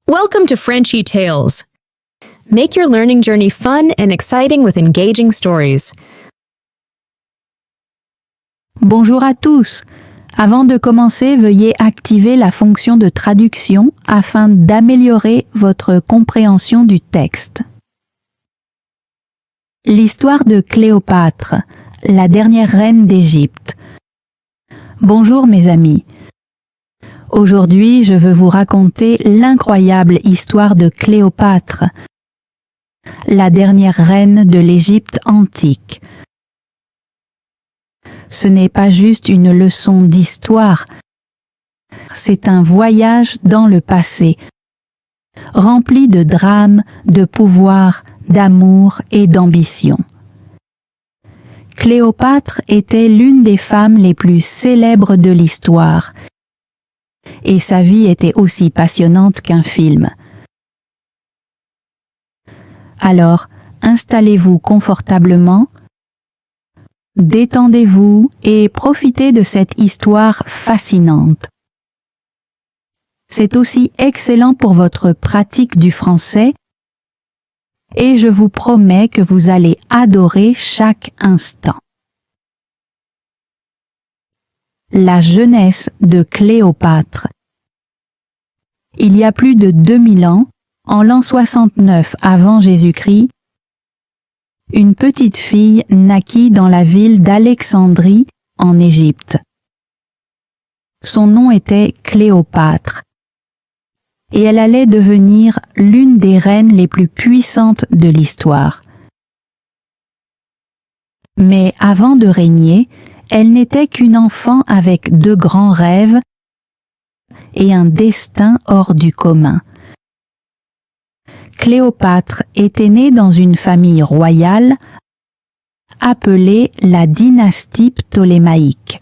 Welcome to Frenchy Tales. Make your learning journey fun and exciting with engaging stories. Bonjour à tous. Avant de commencer, veuillez activer la fonction de traduction afin d'améliorer votre compréhension du texte. L'histoire de Cléopâtre, la dernière reine d'Égypte. Bonjour mes amis. Aujourd'hui, je veux vous raconter l'incroyable histoire de Cléopâtre, la dernière reine de l'Égypte antique. Ce n'est pas juste une leçon d'histoire, c'est un voyage dans le passé, rempli de drames, de pouvoir, d'amour et d'ambition. Cléopâtre était l'une des femmes les plus célèbres de l'histoire, et sa vie était aussi passionnante qu'un film. Alors, installez-vous confortablement, détendez-vous et profitez de cette histoire fascinante. C'est aussi excellent pour votre pratique du français et je vous promets que vous allez adorer chaque instant. La jeunesse de Cléopâtre. Il y a plus de 2000 ans, en l'an 69 avant Jésus-Christ, une petite fille naquit dans la ville d'Alexandrie, en Égypte. Son nom était Cléopâtre, et elle allait devenir l'une des reines les plus puissantes de l'histoire. Mais avant de régner, elle n'était qu'une enfant avec de grands rêves et un destin hors du commun. Cléopâtre était née dans une famille royale appelée la dynastie ptolémaïque.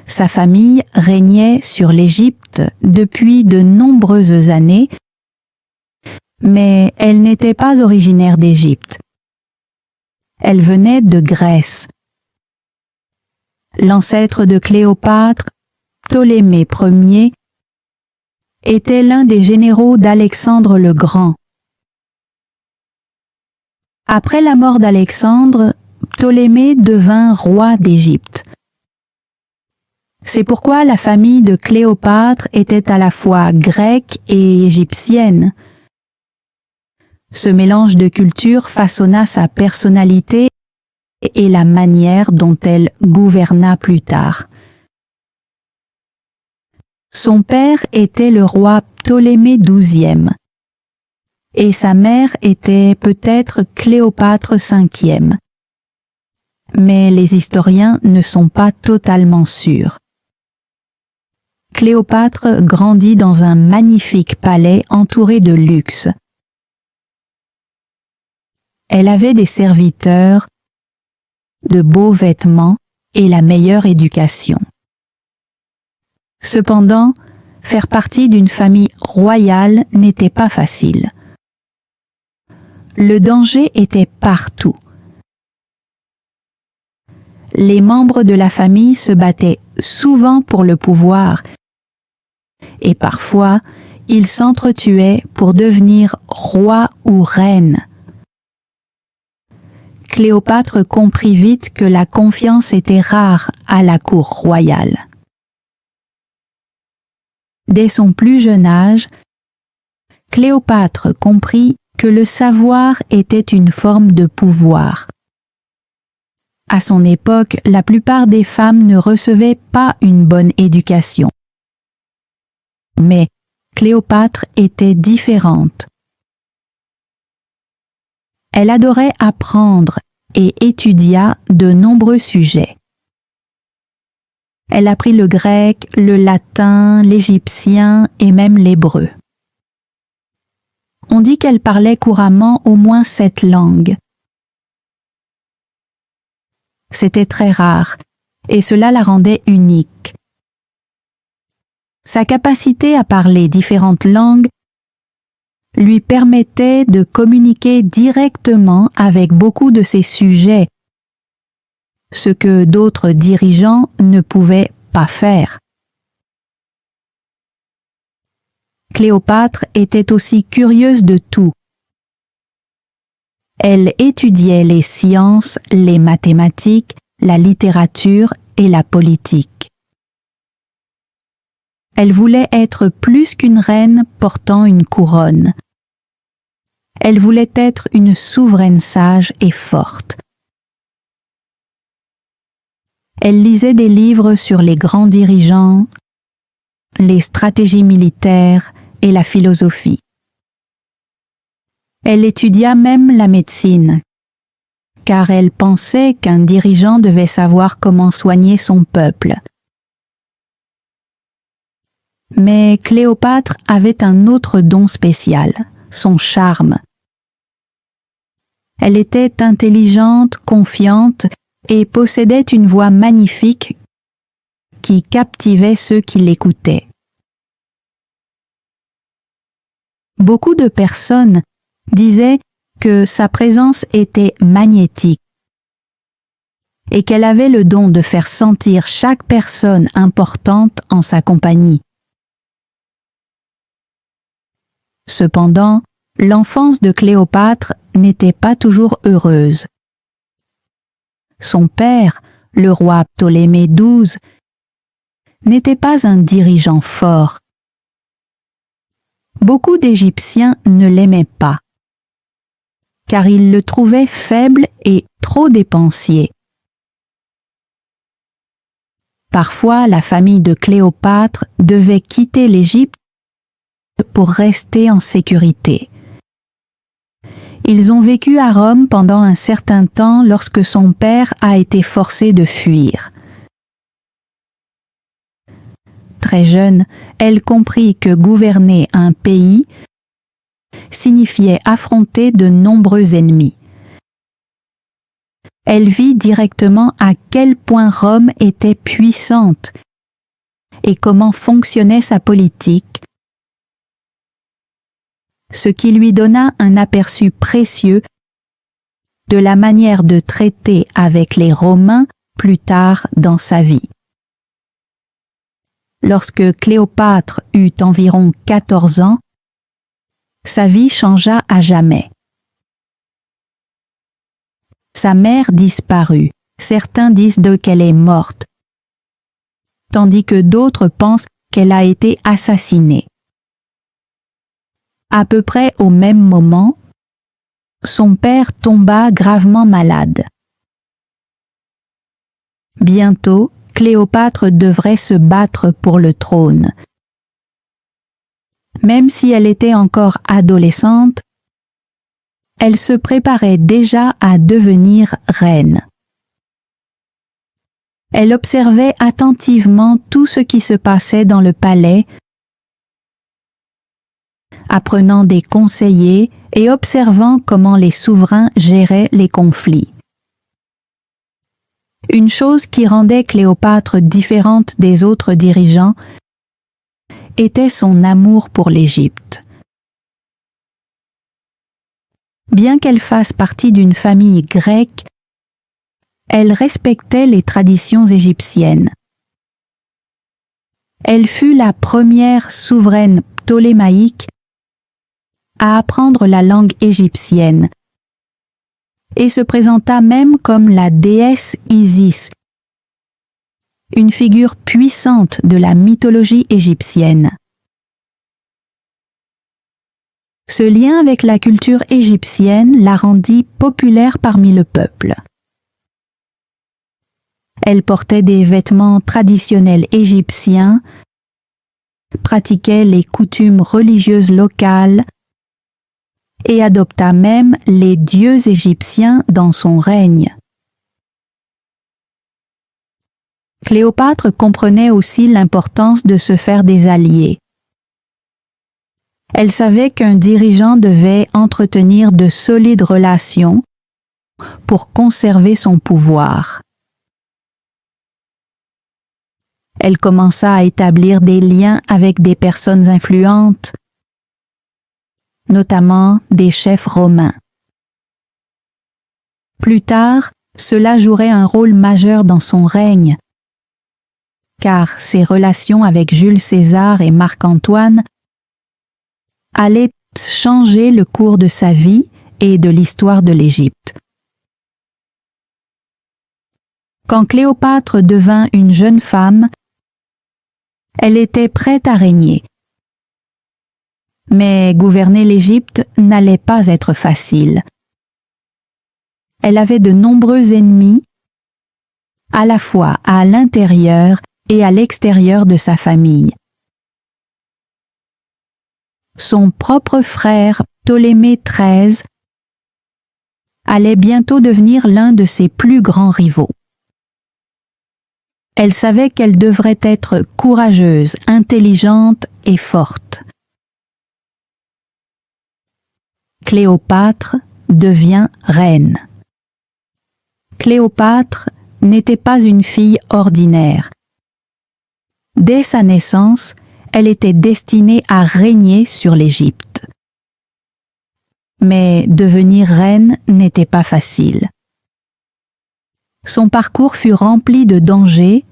Sa famille régnait sur l'Égypte depuis de nombreuses années, mais elle n'était pas originaire d'Égypte. Elle venait de Grèce. L'ancêtre de Cléopâtre, Ptolémée Ier, était l'un des généraux d'Alexandre le Grand. Après la mort d'Alexandre, Ptolémée devint roi d'Égypte. C'est pourquoi la famille de Cléopâtre était à la fois grecque et égyptienne. Ce mélange de cultures façonna sa personnalité et la manière dont elle gouverna plus tard. Son père était le roi Ptolémée XII et sa mère était peut-être Cléopâtre V. Mais les historiens ne sont pas totalement sûrs. Cléopâtre grandit dans un magnifique palais entouré de luxe. Elle avait des serviteurs, de beaux vêtements et la meilleure éducation. Cependant, faire partie d'une famille royale n'était pas facile. Le danger était partout. Les membres de la famille se battaient souvent pour le pouvoir et parfois ils s'entretuaient pour devenir roi ou reine. Cléopâtre comprit vite que la confiance était rare à la cour royale. Dès son plus jeune âge, Cléopâtre comprit que le savoir était une forme de pouvoir. À son époque, la plupart des femmes ne recevaient pas une bonne éducation. Mais Cléopâtre était différente. Elle adorait apprendre et étudia de nombreux sujets. Elle apprit le grec, le latin, l'égyptien et même l'hébreu. On dit qu'elle parlait couramment au moins 7 langues. C'était très rare et cela la rendait unique. Sa capacité à parler différentes langues lui permettait de communiquer directement avec beaucoup de ses sujets, ce que d'autres dirigeants ne pouvaient pas faire. Cléopâtre était aussi curieuse de tout. Elle étudiait les sciences, les mathématiques, la littérature et la politique. Elle voulait être plus qu'une reine portant une couronne. Elle voulait être une souveraine sage et forte. Elle lisait des livres sur les grands dirigeants, les stratégies militaires et la philosophie. Elle étudia même la médecine, car elle pensait qu'un dirigeant devait savoir comment soigner son peuple. Mais Cléopâtre avait un autre don spécial, son charme. Elle était intelligente, confiante et possédait une voix magnifique qui captivait ceux qui l'écoutaient. Beaucoup de personnes disaient que sa présence était magnétique et qu'elle avait le don de faire sentir chaque personne importante en sa compagnie. Cependant, l'enfance de Cléopâtre n'était pas toujours heureuse. Son père, le roi Ptolémée XII, n'était pas un dirigeant fort. Beaucoup d'Égyptiens ne l'aimaient pas, car ils le trouvaient faible et trop dépensier. Parfois, la famille de Cléopâtre devait quitter l'Égypte pour rester en sécurité. Ils ont vécu à Rome pendant un certain temps lorsque son père a été forcé de fuir. Très jeune, elle comprit que gouverner un pays signifiait affronter de nombreux ennemis. Elle vit directement à quel point Rome était puissante et comment fonctionnait sa politique, ce qui lui donna un aperçu précieux de la manière de traiter avec les Romains plus tard dans sa vie. Lorsque Cléopâtre eut environ 14 ans, sa vie changea à jamais. Sa mère disparut. Certains disent qu'elle est morte, tandis que d'autres pensent qu'elle a été assassinée. À peu près au même moment, son père tomba gravement malade. Bientôt, Cléopâtre devrait se battre pour le trône. Même si elle était encore adolescente, elle se préparait déjà à devenir reine. Elle observait attentivement tout ce qui se passait dans le palais, apprenant des conseillers et observant comment les souverains géraient les conflits. Une chose qui rendait Cléopâtre différente des autres dirigeants était son amour pour l'Égypte. Bien qu'elle fasse partie d'une famille grecque, elle respectait les traditions égyptiennes. Elle fut la première souveraine ptolémaïque à apprendre la langue égyptienne et se présenta même comme la déesse Isis, une figure puissante de la mythologie égyptienne. Ce lien avec la culture égyptienne la rendit populaire parmi le peuple. Elle portait des vêtements traditionnels égyptiens, pratiquait les coutumes religieuses locales et adopta même les dieux égyptiens dans son règne. Cléopâtre comprenait aussi l'importance de se faire des alliés. Elle savait qu'un dirigeant devait entretenir de solides relations pour conserver son pouvoir. Elle commença à établir des liens avec des personnes influentes, notamment des chefs romains. Plus tard, cela jouerait un rôle majeur dans son règne, car ses relations avec Jules César et Marc-Antoine allait changer le cours de sa vie et de l'histoire de l'Égypte. Quand Cléopâtre devint une jeune femme, elle était prête à régner. Mais gouverner l'Égypte n'allait pas être facile. Elle avait de nombreux ennemis, à la fois à l'intérieur et à l'extérieur de sa famille. Son propre frère, Ptolémée XIII, allait bientôt devenir l'un de ses plus grands rivaux. Elle savait qu'elle devrait être courageuse, intelligente et forte. Cléopâtre devient reine. Cléopâtre n'était pas une fille ordinaire. Dès sa naissance, elle était destinée à régner sur l'Égypte. Mais devenir reine n'était pas facile. Son parcours fut rempli de dangers,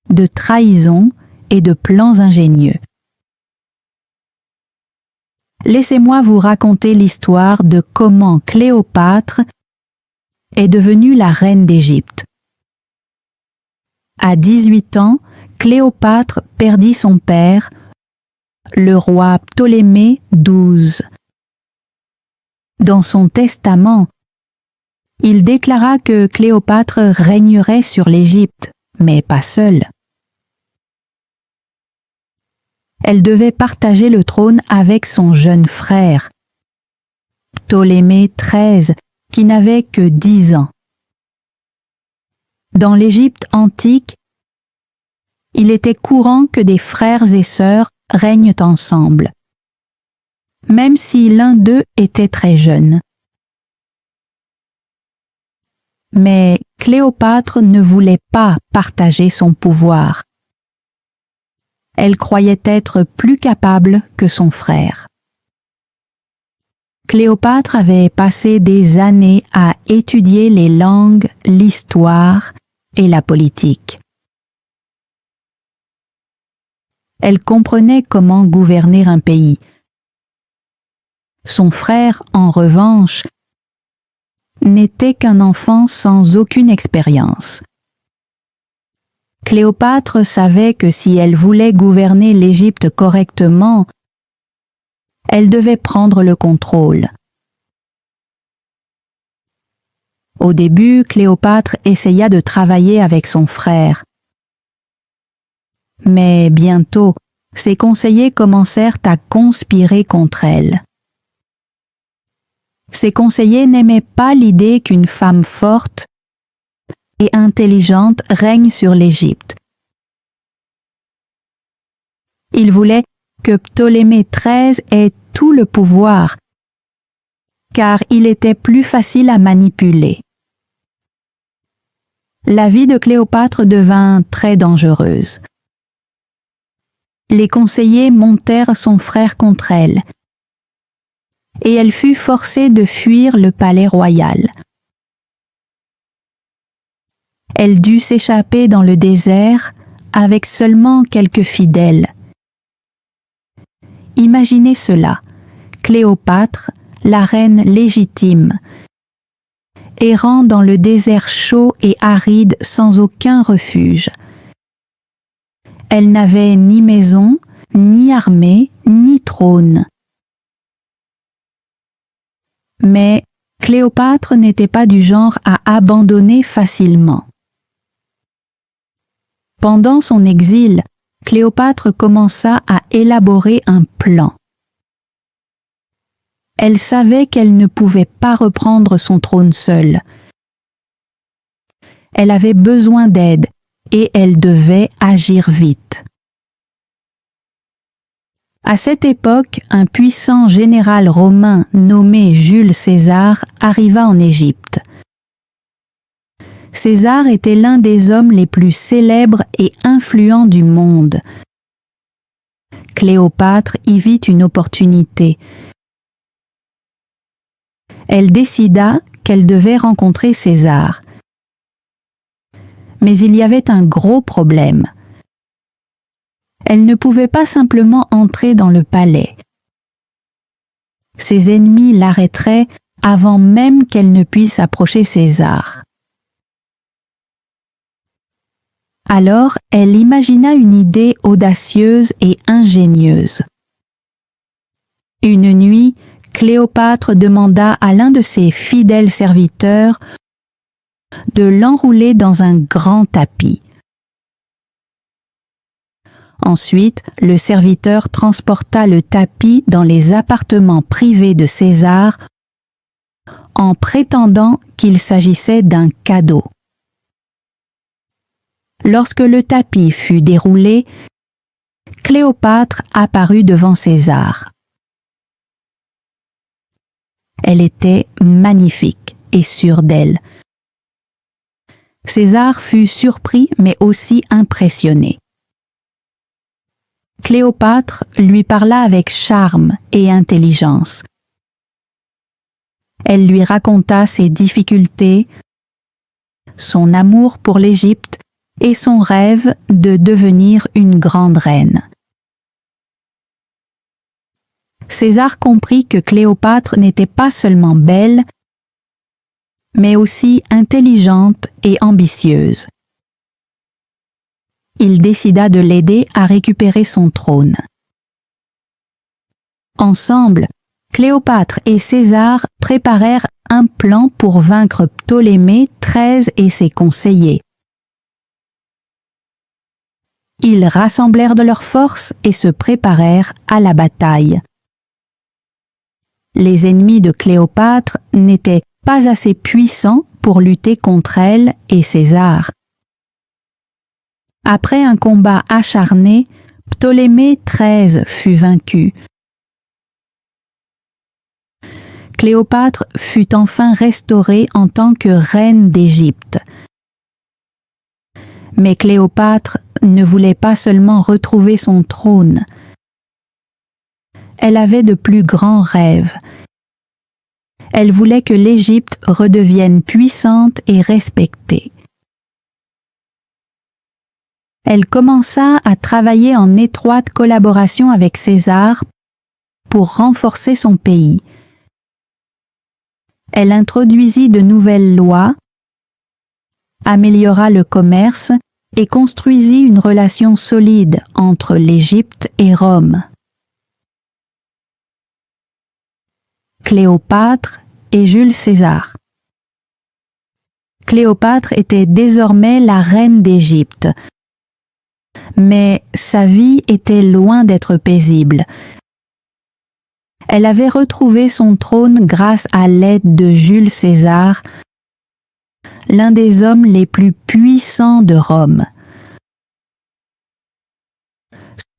de trahisons et de plans ingénieux. Laissez-moi vous raconter l'histoire de comment Cléopâtre est devenue la reine d'Égypte. À 18 ans, Cléopâtre perdit son père, le roi Ptolémée XII. Dans son testament, il déclara que Cléopâtre régnerait sur l'Égypte, mais pas seule. Elle devait partager le trône avec son jeune frère, Ptolémée XIII, qui n'avait que 10 ans. Dans l'Égypte antique, il était courant que des frères et sœurs règnent ensemble, même si l'un d'eux était très jeune. Mais Cléopâtre ne voulait pas partager son pouvoir. Elle croyait être plus capable que son frère. Cléopâtre avait passé des années à étudier les langues, l'histoire et la politique. Elle comprenait comment gouverner un pays. Son frère, en revanche, n'était qu'un enfant sans aucune expérience. Cléopâtre savait que si elle voulait gouverner l'Égypte correctement, elle devait prendre le contrôle. Au début, Cléopâtre essaya de travailler avec son frère. Mais bientôt, ses conseillers commencèrent à conspirer contre elle. Ses conseillers n'aimaient pas l'idée qu'une femme forte et intelligente règne sur l'Égypte. Ils voulaient que Ptolémée XIII ait tout le pouvoir, car il était plus facile à manipuler. La vie de Cléopâtre devint très dangereuse. Les conseillers montèrent son frère contre elle, et elle fut forcée de fuir le palais royal. Elle dut s'échapper dans le désert avec seulement quelques fidèles. Imaginez cela, Cléopâtre, la reine légitime, errant dans le désert chaud et aride sans aucun refuge. Elle n'avait ni maison, ni armée, ni trône. Mais Cléopâtre n'était pas du genre à abandonner facilement. Pendant son exil, Cléopâtre commença à élaborer un plan. Elle savait qu'elle ne pouvait pas reprendre son trône seule. Elle avait besoin d'aide et elle devait agir vite. À cette époque, un puissant général romain nommé Jules César arriva en Égypte. César était l'un des hommes les plus célèbres et influents du monde. Cléopâtre y vit une opportunité. Elle décida qu'elle devait rencontrer César. Mais il y avait un gros problème. Elle ne pouvait pas simplement entrer dans le palais. ses ennemis l'arrêteraient avant même qu'elle ne puisse approcher César. Alors, elle imagina une idée audacieuse et ingénieuse. Une nuit, Cléopâtre demanda à l'un de ses fidèles serviteurs de l'enrouler dans un grand tapis. Ensuite, le serviteur transporta le tapis dans les appartements privés de César en prétendant qu'il s'agissait d'un cadeau. Lorsque le tapis fut déroulé, Cléopâtre apparut devant César. Elle était magnifique et sûre d'elle. César fut surpris mais aussi impressionné. Cléopâtre lui parla avec charme et intelligence. Elle lui raconta ses difficultés, son amour pour l'Égypte et son rêve de devenir une grande reine. César comprit que Cléopâtre n'était pas seulement belle, mais aussi intelligente et ambitieuse. Il décida de l'aider à récupérer son trône. Ensemble, Cléopâtre et César préparèrent un plan pour vaincre Ptolémée XIII et ses conseillers. Ils rassemblèrent de leurs forces et se préparèrent à la bataille. Les ennemis de Cléopâtre n'étaient pas assez puissants pour lutter contre elle et César. Après un combat acharné, Ptolémée XIII fut vaincu. Cléopâtre fut enfin restaurée en tant que reine d'Égypte. Mais Cléopâtre ne voulait pas seulement retrouver son trône. Elle avait de plus grands rêves. Elle voulait que l'Égypte redevienne puissante et respectée. Elle commença à travailler en étroite collaboration avec César pour renforcer son pays. Elle introduisit de nouvelles lois, améliora le commerce et construisit une relation solide entre l'Égypte et Rome. Cléopâtre et Jules César. Cléopâtre était désormais la reine d'Égypte, mais sa vie était loin d'être paisible. Elle avait retrouvé son trône grâce à l'aide de Jules César, l'un des hommes les plus puissants de Rome.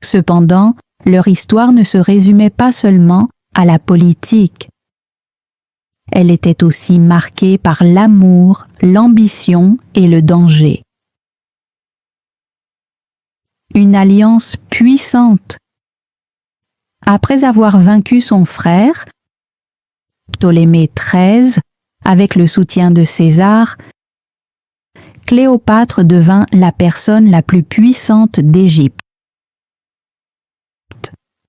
Cependant, leur histoire ne se résumait pas seulement à la politique. Elle était aussi marquée par l'amour, l'ambition et le danger. Une alliance puissante. Après avoir vaincu son frère, Ptolémée XIII, avec le soutien de César, Cléopâtre devint la personne la plus puissante d'Égypte.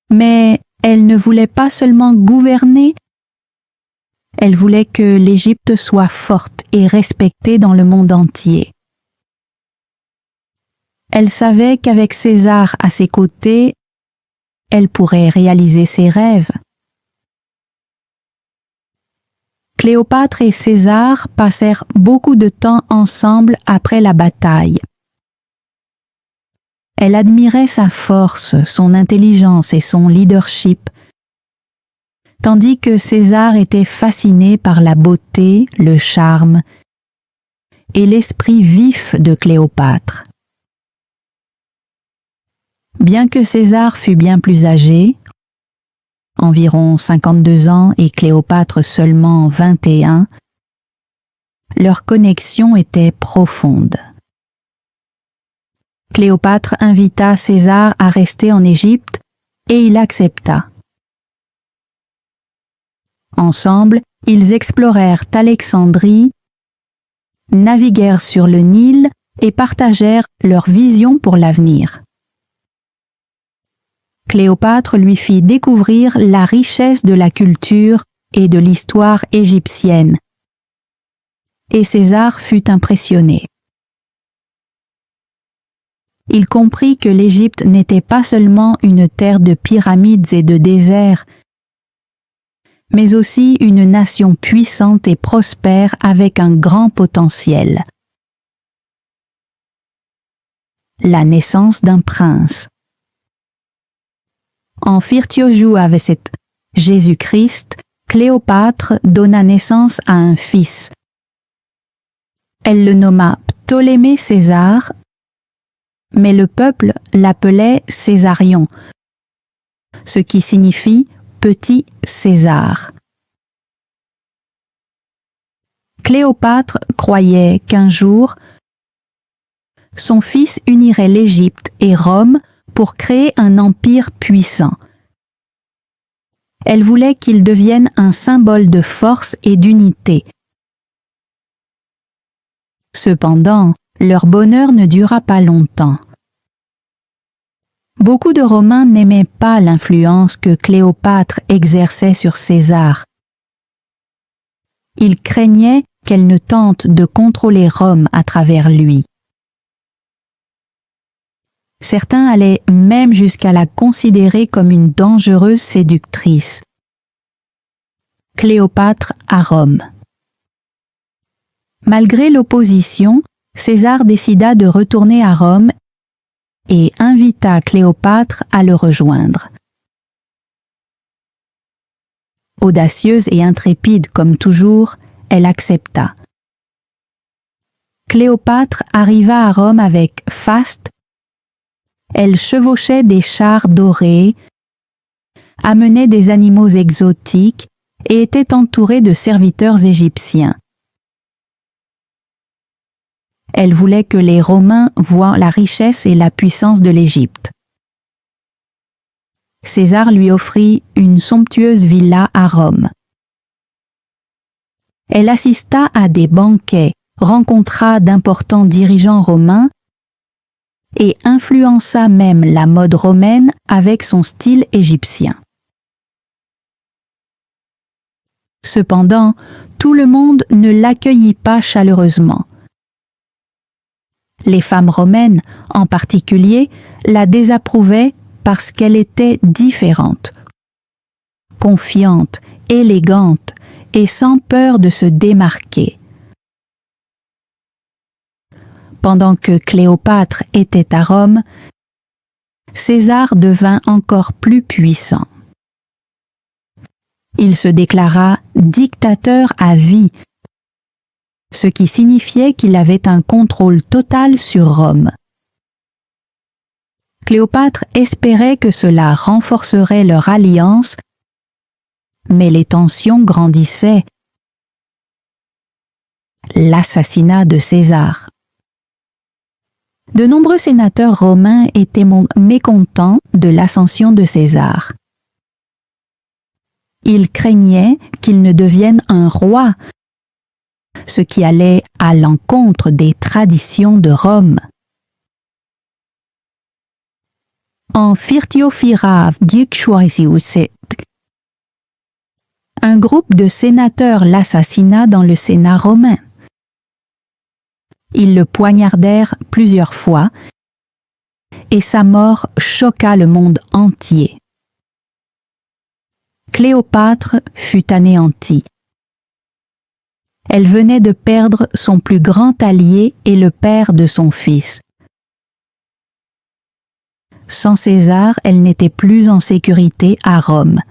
Mais elle ne voulait pas seulement gouverner, elle voulait que l'Égypte soit forte et respectée dans le monde entier. Elle savait qu'avec César à ses côtés, elle pourrait réaliser ses rêves. Cléopâtre et César passèrent beaucoup de temps ensemble après la bataille. Elle admirait sa force, son intelligence et son leadership, tandis que César était fasciné par la beauté, le charme et l'esprit vif de Cléopâtre. Bien que César fût bien plus âgé, environ 52 ans et Cléopâtre seulement 21, leur connexion était profonde. Cléopâtre invita César à rester en Égypte et il accepta. Ensemble, ils explorèrent Alexandrie, naviguèrent sur le Nil et partagèrent leur vision pour l'avenir. Cléopâtre lui fit découvrir la richesse de la culture et de l'histoire égyptienne. Et César fut impressionné. Il comprit que l'Égypte n'était pas seulement une terre de pyramides et de déserts, mais aussi une nation puissante et prospère avec un grand potentiel. La naissance d'un prince. En Firtiojouaveset Jésus-Christ, Cléopâtre donna naissance à un fils. Elle le nomma Ptolémée César, mais le peuple l'appelait Césarion, ce qui signifie petit César. Cléopâtre croyait qu'un jour, son fils unirait l'Égypte et Rome pour créer un empire puissant. Elle voulait qu'il devienne un symbole de force et d'unité. Cependant, leur bonheur ne dura pas longtemps. Beaucoup de Romains n'aimaient pas l'influence que Cléopâtre exerçait sur César. Ils craignaient qu'elle ne tente de contrôler Rome à travers lui. Certains allaient même jusqu'à la considérer comme une dangereuse séductrice. Cléopâtre à Rome. Malgré l'opposition, César décida de retourner à Rome et invita Cléopâtre à le rejoindre. Audacieuse et intrépide comme toujours, elle accepta. Cléopâtre arriva à Rome avec faste. Elle chevauchait des chars dorés, amenait des animaux exotiques et était entourée de serviteurs égyptiens. Elle voulait que les Romains voient la richesse et la puissance de l'Égypte. César lui offrit une somptueuse villa à Rome. Elle assista à des banquets, rencontra d'importants dirigeants romains et influença même la mode romaine avec son style égyptien. Cependant, tout le monde ne l'accueillit pas chaleureusement. Les femmes romaines, en particulier, la désapprouvaient parce qu'elle était différente, confiante, élégante et sans peur de se démarquer. Pendant que Cléopâtre était à Rome, César devint encore plus puissant. Il se déclara dictateur à vie, ce qui signifiait qu'il avait un contrôle total sur Rome. Cléopâtre espérait que cela renforcerait leur alliance, mais les tensions grandissaient. L'assassinat de César. De nombreux sénateurs romains étaient mécontents de l'ascension de César. Ils craignaient qu'il ne devienne un roi, ce qui allait à l'encontre des traditions de Rome. En Firtiofirav Dikshwaisiuset, un groupe de sénateurs l'assassina dans le Sénat romain. Ils le poignardèrent plusieurs fois et sa mort choqua le monde entier. Cléopâtre fut anéantie. Elle venait de perdre son plus grand allié et le père de son fils. Sans César, elle n'était plus en sécurité à Rome.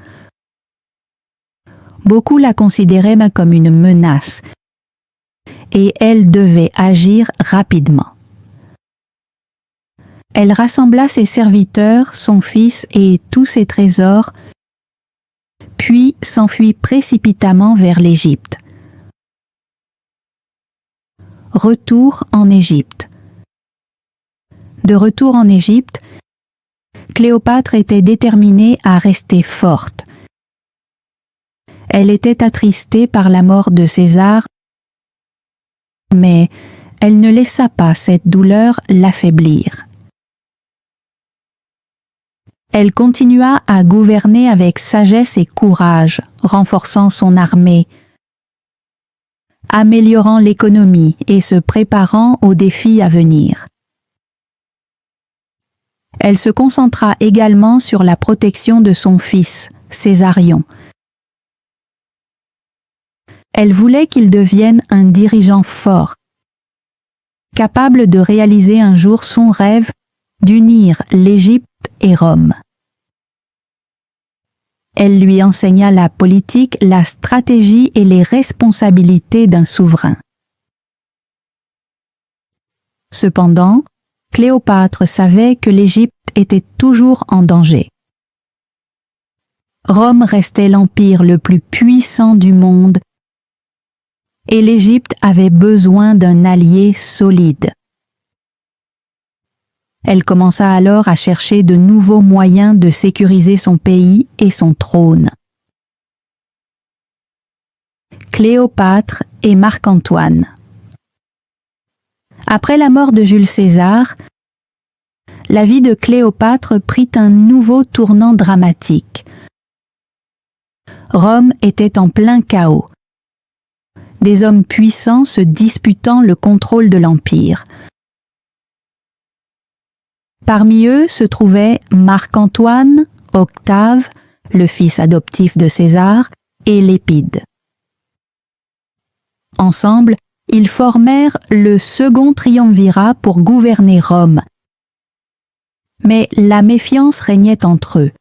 Beaucoup la considéraient comme une menace et elle devait agir rapidement. Elle rassembla ses serviteurs, son fils et tous ses trésors, puis s'enfuit précipitamment vers l'Égypte. Retour en Égypte. De retour en Égypte, Cléopâtre était déterminée à rester forte. Elle était attristée par la mort de César, mais elle ne laissa pas cette douleur l'affaiblir. Elle continua à gouverner avec sagesse et courage, renforçant son armée, améliorant l'économie et se préparant aux défis à venir. Elle se concentra également sur la protection de son fils, Césarion. Elle voulait qu'il devienne un dirigeant fort, capable de réaliser un jour son rêve d'unir l'Égypte et Rome. Elle lui enseigna la politique, la stratégie et les responsabilités d'un souverain. Cependant, Cléopâtre savait que l'Égypte était toujours en danger. Rome restait l'empire le plus puissant du monde et l'Égypte avait besoin d'un allié solide. Elle commença alors à chercher de nouveaux moyens de sécuriser son pays et son trône. Cléopâtre et Marc-Antoine. Après la mort de Jules César, la vie de Cléopâtre prit un nouveau tournant dramatique. Rome était en plein chaos. Des hommes puissants se disputant le contrôle de l'empire. Parmi eux se trouvaient Marc-Antoine, Octave, le fils adoptif de César, et Lépide. Ensemble, ils formèrent le second triumvirat pour gouverner Rome. Mais la méfiance régnait entre eux.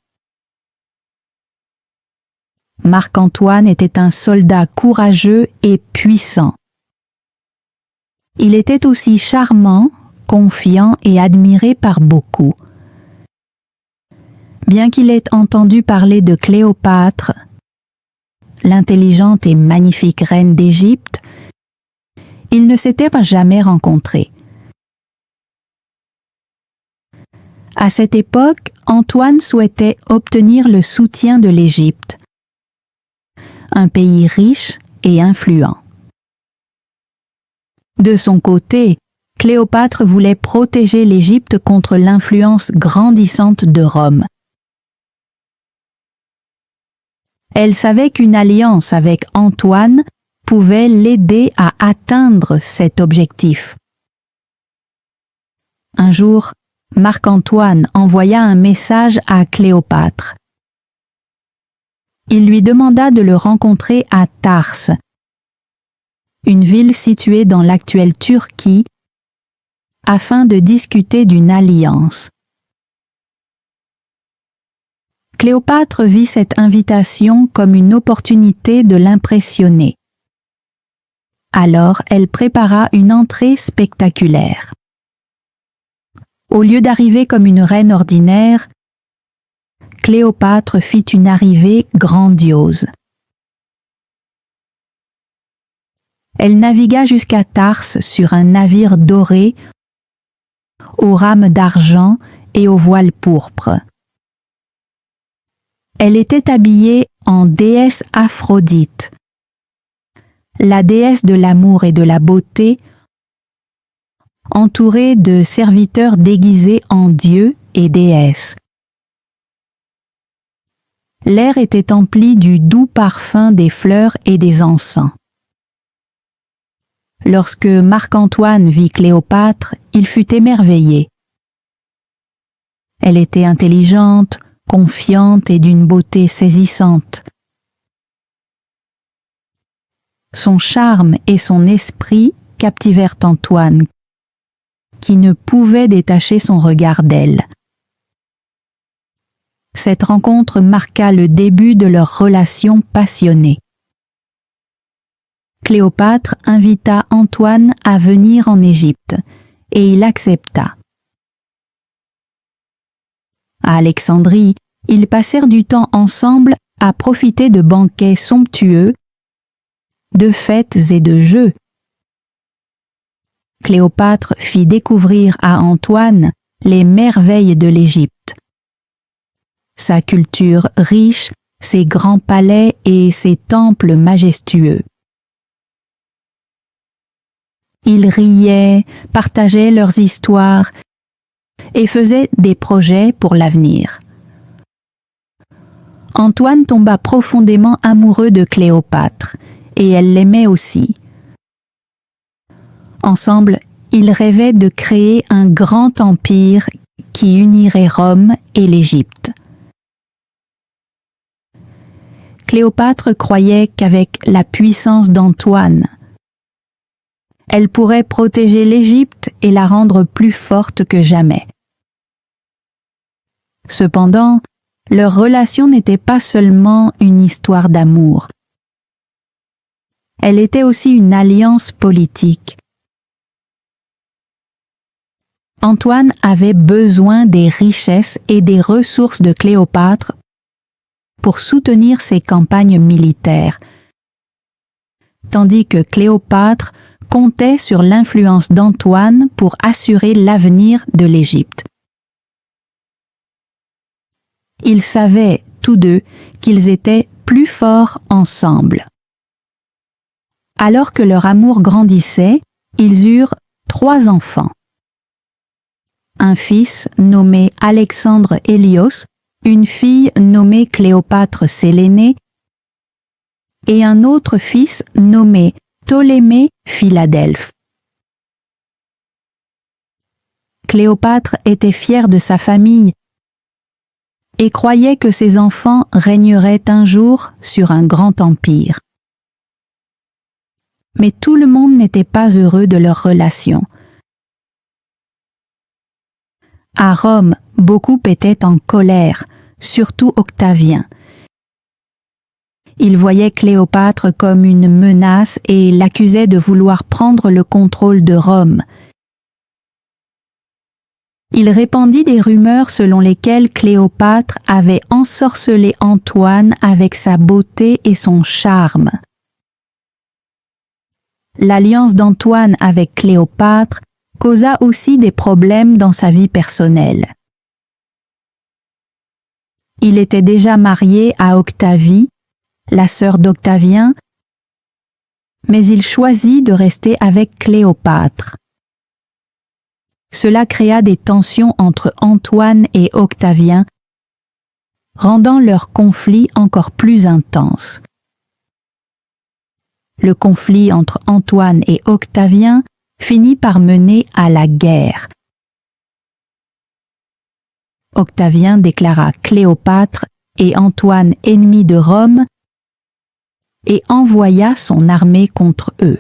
Marc-Antoine était un soldat courageux et puissant. Il était aussi charmant, confiant et admiré par beaucoup. Bien qu'il ait entendu parler de Cléopâtre, l'intelligente et magnifique reine d'Égypte, ils ne s'étaient jamais rencontrés. À cette époque, Antoine souhaitait obtenir le soutien de l'Égypte, un pays riche et influent. De son côté, Cléopâtre voulait protéger l'Égypte contre l'influence grandissante de Rome. Elle savait qu'une alliance avec Antoine pouvait l'aider à atteindre cet objectif. Un jour, Marc-Antoine envoya un message à Cléopâtre. Il lui demanda de le rencontrer à Tarse, une ville située dans l'actuelle Turquie, afin de discuter d'une alliance. Cléopâtre vit cette invitation comme une opportunité de l'impressionner. Alors, elle prépara une entrée spectaculaire. Au lieu d'arriver comme une reine ordinaire, Cléopâtre fit une arrivée grandiose. Elle navigua jusqu'à Tarse sur un navire doré, aux rames d'argent et aux voiles pourpres. Elle était habillée en déesse Aphrodite, la déesse de l'amour et de la beauté, entourée de serviteurs déguisés en dieux et déesses. L'air était empli du doux parfum des fleurs et des encens. Lorsque Marc-Antoine vit Cléopâtre, il fut émerveillé. Elle était intelligente, confiante et d'une beauté saisissante. Son charme et son esprit captivèrent Antoine, qui ne pouvait détacher son regard d'elle. Cette rencontre marqua le début de leur relation passionnée. Cléopâtre invita Antoine à venir en Égypte, et il accepta. À Alexandrie, ils passèrent du temps ensemble à profiter de banquets somptueux, de fêtes et de jeux. Cléopâtre fit découvrir à Antoine les merveilles de l'Égypte. Sa culture riche, ses grands palais et ses temples majestueux. Ils riaient, partageaient leurs histoires et faisaient des projets pour l'avenir. Antoine tomba profondément amoureux de Cléopâtre, et elle l'aimait aussi. Ensemble, ils rêvaient de créer un grand empire qui unirait Rome et l'Égypte. Cléopâtre croyait qu'avec la puissance d'Antoine, elle pourrait protéger l'Égypte et la rendre plus forte que jamais. Cependant, leur relation n'était pas seulement une histoire d'amour. Elle était aussi une alliance politique. Antoine avait besoin des richesses et des ressources de Cléopâtre pour soutenir ses campagnes militaires, tandis que Cléopâtre comptait sur l'influence d'Antoine pour assurer l'avenir de l'Égypte. Ils savaient, tous deux, qu'ils étaient plus forts ensemble. Alors que leur amour grandissait, ils eurent 3 enfants. Un fils nommé Alexandre Hélios, une fille nommée Cléopâtre Sélénée et un autre fils nommé Ptolémée Philadelphe. Cléopâtre était fière de sa famille et croyait que ses enfants régneraient un jour sur un grand empire. Mais tout le monde n'était pas heureux de leur relation. À Rome, beaucoup étaient en colère, surtout Octavien. Il voyait Cléopâtre comme une menace et l'accusait de vouloir prendre le contrôle de Rome. Il répandit des rumeurs selon lesquelles Cléopâtre avait ensorcelé Antoine avec sa beauté et son charme. L'alliance d'Antoine avec Cléopâtre causa aussi des problèmes dans sa vie personnelle. Il était déjà marié à Octavie, la sœur d'Octavien, mais il choisit de rester avec Cléopâtre. Cela créa des tensions entre Antoine et Octavien, rendant leur conflit encore plus intense. Le conflit entre Antoine et Octavien finit par mener à la guerre. Octavien déclara Cléopâtre et Antoine ennemis de Rome et envoya son armée contre eux.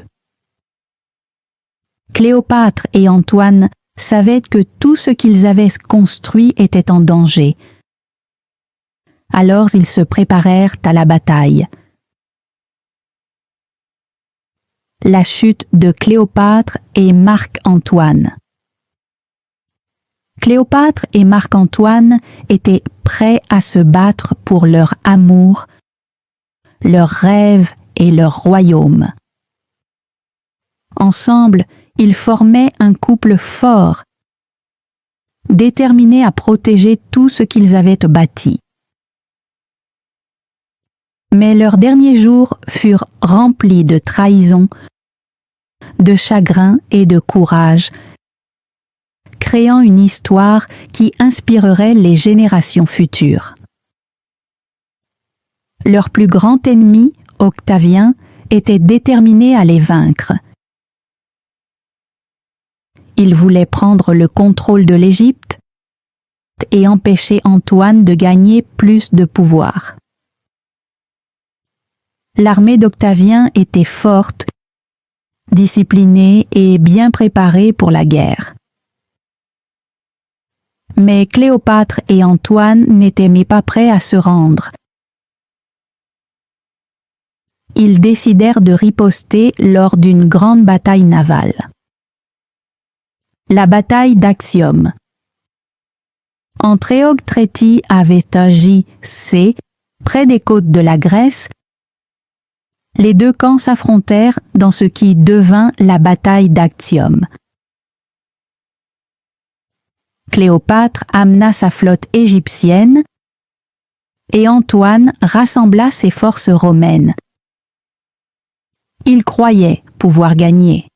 Cléopâtre et Antoine savaient que tout ce qu'ils avaient construit était en danger. Alors ils se préparèrent à la bataille. La chute de Cléopâtre et Marc-Antoine. Cléopâtre et Marc-Antoine étaient prêts à se battre pour leur amour, leurs rêves et leur royaume. Ensemble, ils formaient un couple fort, déterminé à protéger tout ce qu'ils avaient bâti. Mais leurs derniers jours furent remplis de trahison, de chagrin et de courage, créant une histoire qui inspirerait les générations futures. Leur plus grand ennemi, Octavien, était déterminé à les vaincre. Il voulait prendre le contrôle de l'Égypte et empêcher Antoine de gagner plus de pouvoir. L'armée d'Octavien était forte, disciplinée et bien préparée pour la guerre. Mais Cléopâtre et Antoine n'étaient pas prêts à se rendre. Ils décidèrent de riposter lors d'une grande bataille navale. La bataille d'Actium. Antréoque Tréti avait agi près des côtes de la Grèce. Les deux camps s'affrontèrent dans ce qui devint la bataille d'Actium. Cléopâtre amena sa flotte égyptienne et Antoine rassembla ses forces romaines. Il croyait pouvoir gagner.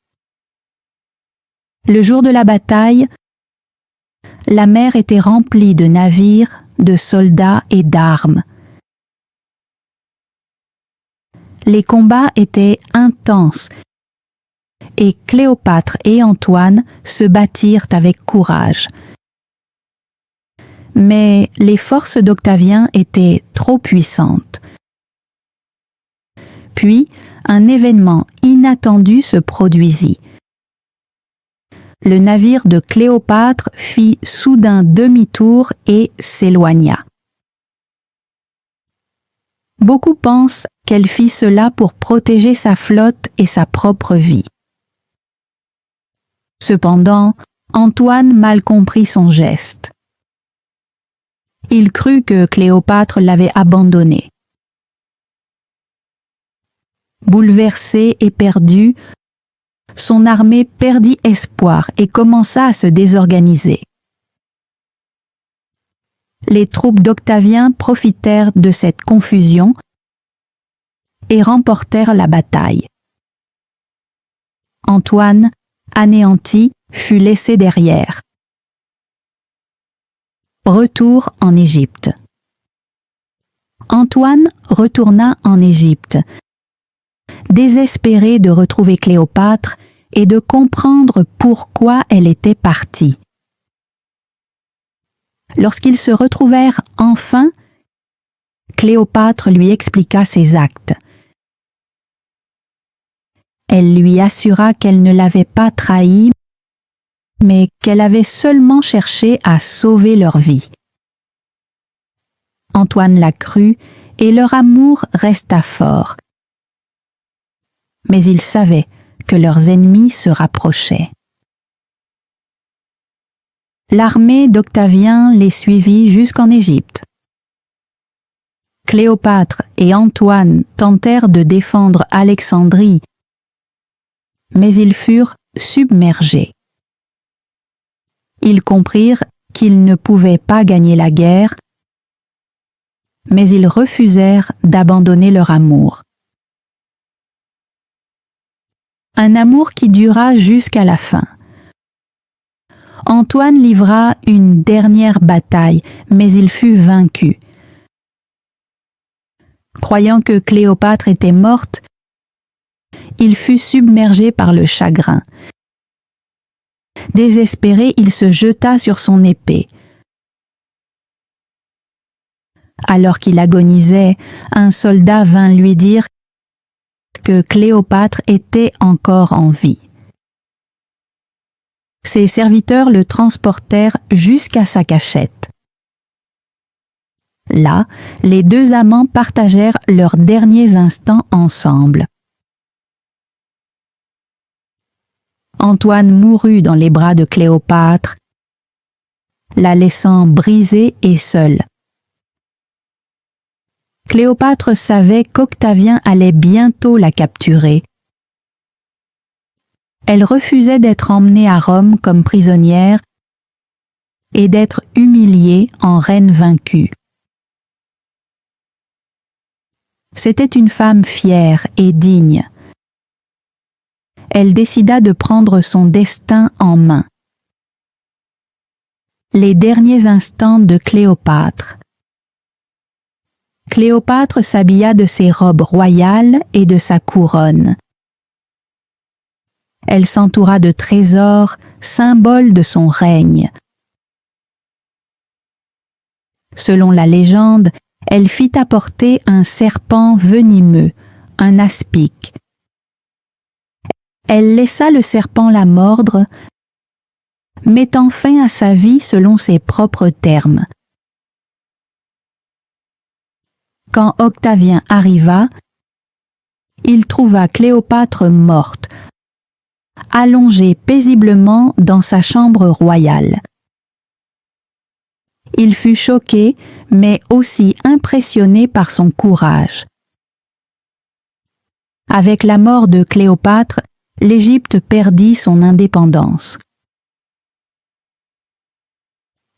Le jour de la bataille, la mer était remplie de navires, de soldats et d'armes. Les combats étaient intenses et Cléopâtre et Antoine se battirent avec courage. Mais les forces d'Octavien étaient trop puissantes. Puis, un événement inattendu se produisit. Le navire de Cléopâtre fit soudain demi-tour et s'éloigna. Beaucoup pensent qu'elle fit cela pour protéger sa flotte et sa propre vie. Cependant, Antoine mal comprit son geste. Il crut que Cléopâtre l'avait abandonné. Bouleversé et perdu, son armée perdit espoir et commença à se désorganiser. Les troupes d'Octavien profitèrent de cette confusion et remportèrent la bataille. Antoine, anéanti, fut laissé derrière. Retour en Égypte. Antoine retourna en Égypte, désespéré de retrouver Cléopâtre et de comprendre pourquoi elle était partie. Lorsqu'ils se retrouvèrent enfin, Cléopâtre lui expliqua ses actes. Elle lui assura qu'elle ne l'avait pas trahi, mais qu'elle avait seulement cherché à sauver leur vie. Antoine la crut et leur amour resta fort. Mais ils savaient que leurs ennemis se rapprochaient. L'armée d'Octavien les suivit jusqu'en Égypte. Cléopâtre et Antoine tentèrent de défendre Alexandrie, mais ils furent submergés. Ils comprirent qu'ils ne pouvaient pas gagner la guerre, mais ils refusèrent d'abandonner leur amour. Un amour qui dura jusqu'à la fin. Antoine livra une dernière bataille, mais il fut vaincu. Croyant que Cléopâtre était morte, il fut submergé par le chagrin. Désespéré, il se jeta sur son épée. Alors qu'il agonisait, un soldat vint lui dire que Cléopâtre était encore en vie. Ses serviteurs le transportèrent jusqu'à sa cachette. Là, les deux amants partagèrent leurs derniers instants ensemble. Antoine mourut dans les bras de Cléopâtre, la laissant brisée et seule. Cléopâtre savait qu'Octavien allait bientôt la capturer. Elle refusait d'être emmenée à Rome comme prisonnière et d'être humiliée en reine vaincue. C'était une femme fière et digne. Elle décida de prendre son destin en main. Les derniers instants de Cléopâtre. Cléopâtre s'habilla de ses robes royales et de sa couronne. Elle s'entoura de trésors, symboles de son règne. Selon la légende, elle fit apporter un serpent venimeux, un aspic. Elle laissa le serpent la mordre, mettant fin à sa vie selon ses propres termes. Quand Octavien arriva, il trouva Cléopâtre morte, allongée paisiblement dans sa chambre royale. Il fut choqué, mais aussi impressionné par son courage. Avec la mort de Cléopâtre, l'Égypte perdit son indépendance.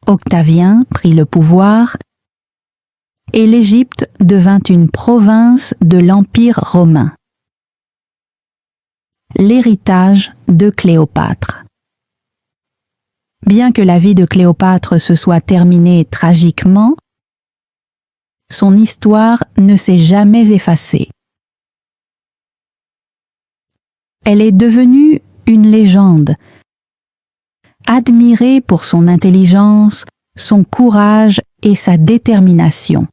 Octavien prit le pouvoir et l'Égypte devint une province de l'Empire romain. L'héritage de Cléopâtre. Bien que la vie de Cléopâtre se soit terminée tragiquement, son histoire ne s'est jamais effacée. Elle est devenue une légende, admirée pour son intelligence, son courage et sa détermination.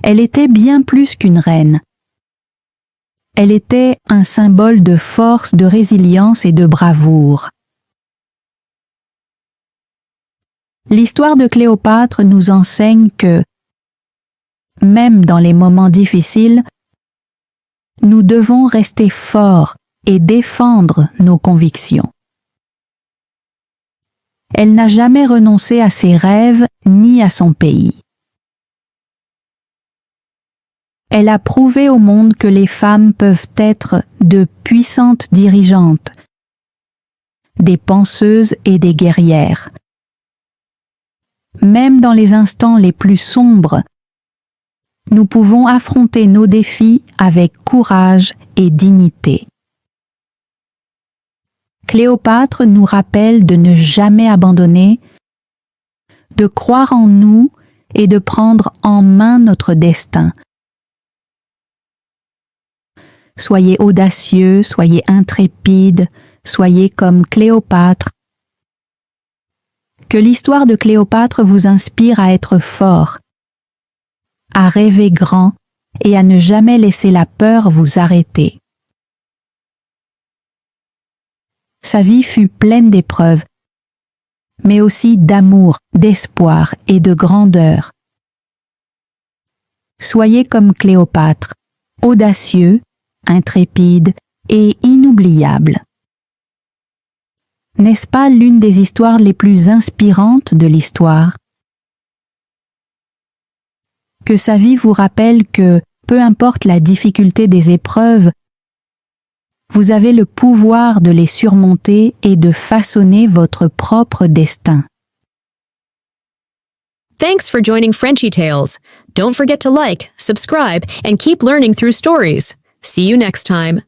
Elle était bien plus qu'une reine. Elle était un symbole de force, de résilience et de bravoure. L'histoire de Cléopâtre nous enseigne que, même dans les moments difficiles, nous devons rester forts et défendre nos convictions. Elle n'a jamais renoncé à ses rêves ni à son pays. Elle a prouvé au monde que les femmes peuvent être de puissantes dirigeantes, des penseuses et des guerrières. Même dans les instants les plus sombres, nous pouvons affronter nos défis avec courage et dignité. Cléopâtre nous rappelle de ne jamais abandonner, de croire en nous et de prendre en main notre destin. Soyez audacieux, soyez intrépides, soyez comme Cléopâtre. Que l'histoire de Cléopâtre vous inspire à être fort, à rêver grand et à ne jamais laisser la peur vous arrêter. Sa vie fut pleine d'épreuves, mais aussi d'amour, d'espoir et de grandeur. Soyez comme Cléopâtre, audacieux, intrépide et inoubliable. N'est-ce pas l'une des histoires les plus inspirantes de l'histoire? Que sa vie vous rappelle que, peu importe la difficulté des épreuves, vous avez le pouvoir de les surmonter et de façonner votre propre destin. Thanks for joining Frenchy Tales. Don't forget to like, subscribe, and keep learning through stories. See you next time.